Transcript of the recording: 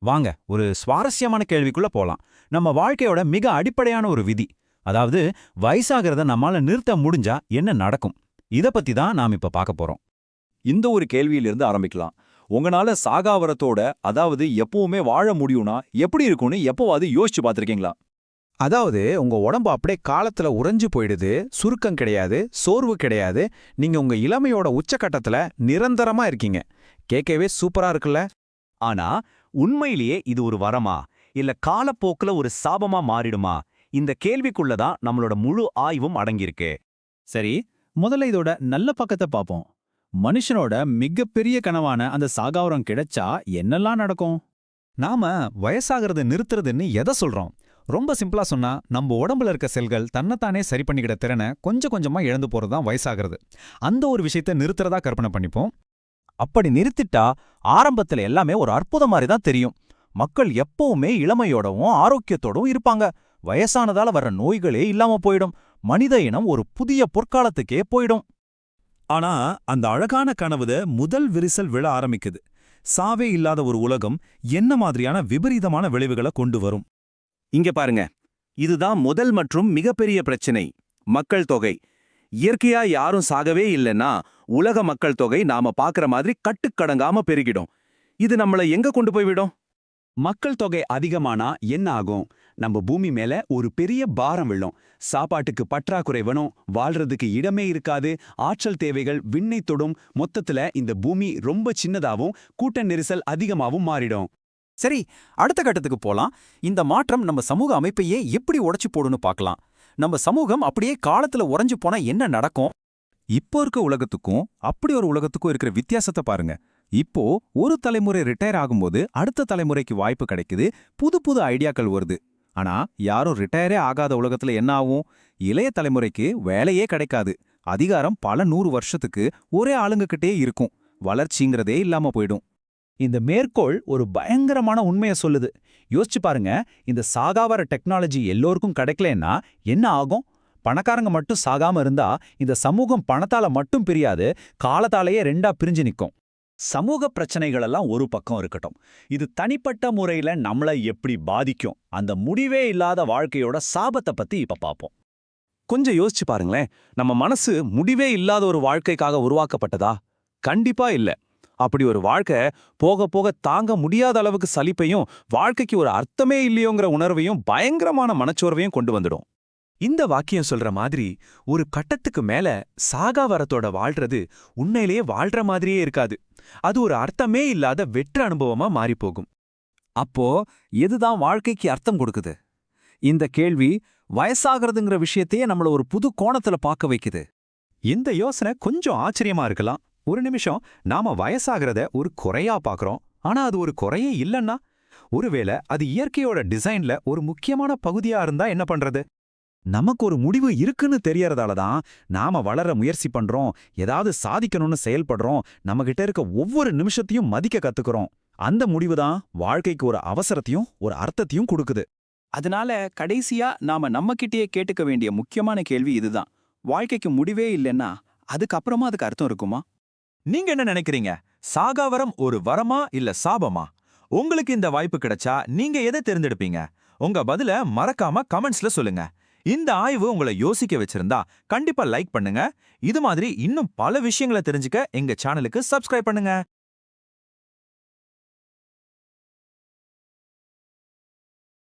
வாங்க ஒரு சுவாரஸ்யமான கேள்விக்குள்ள போலாம். நம்ம வாழ்க்கையோட மிக அடிப்படையான ஒரு விதி, அதாவது வயசாகிறத நம்மால நிறுத்த முடிஞ்சா என்ன நடக்கும், இத பத்தி தான் நாம் இப்ப பார்க்க போறோம். இந்த ஒரு கேள்வியிலிருந்து ஆரம்பிக்கலாம். உங்களால சாகாவரத்தோட, அதாவது எப்பவுமே வாழ முடியும்னா எப்படி இருக்கும்னு எப்போவாது யோசிச்சு பார்த்திருக்கீங்களா? அதாவது உங்க உடம்பு அப்படியே காலத்துல உறைஞ்சு போயிடுது, சுருக்கம் கிடையாது, சோர்வு கிடையாது, நீங்க உங்க இளமையோட உச்சக்கட்டத்துல நிரந்தரமா இருக்கீங்க. கேட்கவே சூப்பரா இருக்குல்ல? ஆனா உண்மையிலேயே இது ஒரு வரமா இல்ல காலப்போக்குல ஒரு சாபமா மாறிடுமா? இந்த கேள்விக்குள்ளதான் நம்மளோட முழு ஆய்வும் அடங்கியிருக்கு. சரி, முதல்ல இதோட நல்ல பக்கத்தை பார்ப்போம். மனுஷனோட மிகப்பெரிய கனவான அந்த சாகாவரம் கிடைச்சா என்னெல்லாம் நடக்கும்? நாம வயசாகிறத நிறுத்துறதுன்னு எதை சொல்றோம்? ரொம்ப சிம்பிளா சொன்னா, நம்ம உடம்புல இருக்க செல்கள் தன்னைத்தானே சரி பண்ணிக்கிற திறனை கொஞ்சம் கொஞ்சமா இழந்து போறதுதான் வயசாகிறது. அந்த ஒரு விஷயத்தை நிறுத்துறதா கற்பனை பண்ணிப்போம். அப்படி நிறுத்திட்டா ஆரம்பத்துல எல்லாமே ஒரு அற்புதம் மாதிரி தான் தெரியும். மக்கள் எப்பவுமே இளமையோடவும் ஆரோக்கியத்தோடவும் இருப்பாங்க. வயசானதால வர்ற நோய்களே இல்லாம போயிடும். மனித இனம் ஒரு புதிய பொற்காலத்துக்கே போயிடும். ஆனா அந்த அழகான கனவுத முதல் விரிசல் விழ ஆரம்பிக்குது. சாவே இல்லாத ஒரு உலகம் என்ன மாதிரியான விபரீதமான விளைவுகளை கொண்டு வரும்? இங்க பாருங்க, இதுதான் முதல் மற்றும் மிகப்பெரிய பிரச்சனை, மக்கள் தொகை. இயற்கையா யாரும் சாகவே இல்லைன்னா உலக மக்கள் தொகை நாம பாக்குற மாதிரி கட்டுக்கடங்காம பெருகிடும். இது நம்மள எங்க கொண்டு போய் விடும்? மக்கள் தொகை அதிகமானா என்ன ஆகும்? நம்ம பூமி மேல ஒரு பெரிய பாரம் விழும். சாப்பாட்டுக்கு பற்றாக்குறை வரும், வாழ்றதுக்கு இடமே இருக்காது, ஆற்றல் தேவைகள் விண்ணை தொடும். மொத்தத்துல இந்த பூமி ரொம்ப சின்னதாவும் கூட்ட நெரிசல் அதிகமாவும் மாறிடும். சரி, அடுத்த கட்டத்துக்கு போலாம். இந்த மாற்றம் நம்ம சமூக அமைப்பையே எப்படி உடைச்சு போடுன்னு பார்க்கலாம். நம்ம சமூகம் அப்படியே காலத்துல உறைஞ்சு போனா என்ன நடக்கும்? இப்போ இருக்க உலகத்துக்கும் அப்படி ஒரு உலகத்துக்கும் இருக்கிற வித்தியாசத்தை பாருங்க. இப்போ ஒரு தலைமுறை ரிட்டையர் ஆகும்போது அடுத்த தலைமுறைக்கு வாய்ப்பு கிடைக்குது, புது புது ஐடியாக்கள் வருது. ஆனா யாரும் ரிட்டையரே ஆகாத உலகத்துல என்ன ஆகும்? இளைய தலைமுறைக்கு வேலையே கிடைக்காது. அதிகாரம் பல 100 வருஷத்துக்கு ஒரே ஆளுங்ககிட்டே இருக்கும். வளர்ச்சிங்கிறதே இல்லாம போயிடும். இந்த மேற்கோள் ஒரு பயங்கரமான உண்மையை சொல்லுது. யோசிச்சு பாருங்க, இந்த சாகாவர டெக்னாலஜி எல்லோருக்கும் கிடைக்கலன்னா என்ன ஆகும்? பணக்காரங்க மட்டும் சாகாம இருந்தா இந்த சமூகம் பணத்தால மட்டும் பிரியாது, காலத்தாலேயே ரெண்டா பிரிஞ்சு நிக்கும். சமூக பிரச்சனைகளெல்லாம் ஒரு பக்கம் இருக்கட்டும், இது தனிப்பட்ட முறையில நம்மள எப்படி பாதிக்கும், அந்த முடிவே இல்லாத வாழ்க்கையோட சாபத்தை பத்தி இப்ப பார்ப்போம். கொஞ்சம் யோசிச்சு பாருங்களேன், நம்ம மனசு முடிவே இல்லாத ஒரு வாழ்க்கைக்காக உருவாக்கப்பட்டதா? கண்டிப்பா இல்ல. அப்படி ஒரு வாழ்க்கை போக போக தாங்க முடியாத அளவுக்கு சலிப்பையும், வாழ்க்கைக்கு ஒரு அர்த்தமே இல்லையோங்கிற உணர்வையும், பயங்கரமான மனச்சோர்வையும் கொண்டு வந்துடும். இந்த வாக்கியம் சொல்ற மாதிரி ஒரு கட்டத்துக்கு மேல சாகாவரத்தோட வாழ்றது உண்மையிலேயே வாழ்ற மாதிரியே இருக்காது. அது ஒரு அர்த்தமே இல்லாத வெற்று அனுபவமா மாறிப்போகும். அப்போ எதுதான் வாழ்க்கைக்கு அர்த்தம் கொடுக்குது? இந்த கேள்வி வயசாகிறதுங்கிற விஷயத்தையே நம்மள ஒரு புது கோணத்துல பார்க்க வைக்குது. இந்த யோசனை கொஞ்சம் ஆச்சரியமா இருக்கலாம். ஒரு நிமிஷம் நாம வயசாகிறத ஒரு குறையா பார்க்கறோம். ஆனா அது ஒரு குறையே இல்லைன்னா, ஒருவேளை அது இயற்கையோட டிசைன்ல ஒரு முக்கியமான பகுதியா இருந்தா என்ன பண்றது? நமக்கு ஒரு முடிவு இருக்குன்னு தெரியறதால தான் நாம வளர முயற்சி பண்றோம், ஏதாவது சாதிக்கணும்னு செயல்படுறோம், நம்மகிட்ட இருக்க ஒவ்வொரு நிமிஷத்தையும் மதிக்க கத்துக்கிறோம். அந்த முடிவு தான் வாழ்க்கைக்கு ஒரு அவசரத்தையும் ஒரு அர்த்தத்தையும் கொடுக்குது. அதனால கடைசியா நாம நம்மகிட்டயே கேட்டுக்க வேண்டிய முக்கியமான கேள்வி இதுதான். வாழ்க்கைக்கு முடிவே இல்லைன்னா அதுக்கப்புறமா அதுக்கு அர்த்தம் இருக்குமா? நீங்க என்ன நினைக்கிறீங்க? சாகாவரம் ஒரு வரமா இல்ல சாபமா? உங்களுக்கு இந்த வாய்ப்பு கிடைச்சா நீங்க எதை தேர்ந்தெடுப்பீங்க? உங்க பதில மறக்காம கமெண்ட்ஸ்ல சொல்லுங்க. இந்த ஆய்வு உங்களை யோசிக்க வச்சிருந்தா கண்டிப்பா லைக் பண்ணுங்க. இது மாதிரி இன்னும் பல விஷயங்களை தெரிஞ்சுக்க எங்க சேனலுக்கு சப்ஸ்கிரைப் பண்ணுங்க.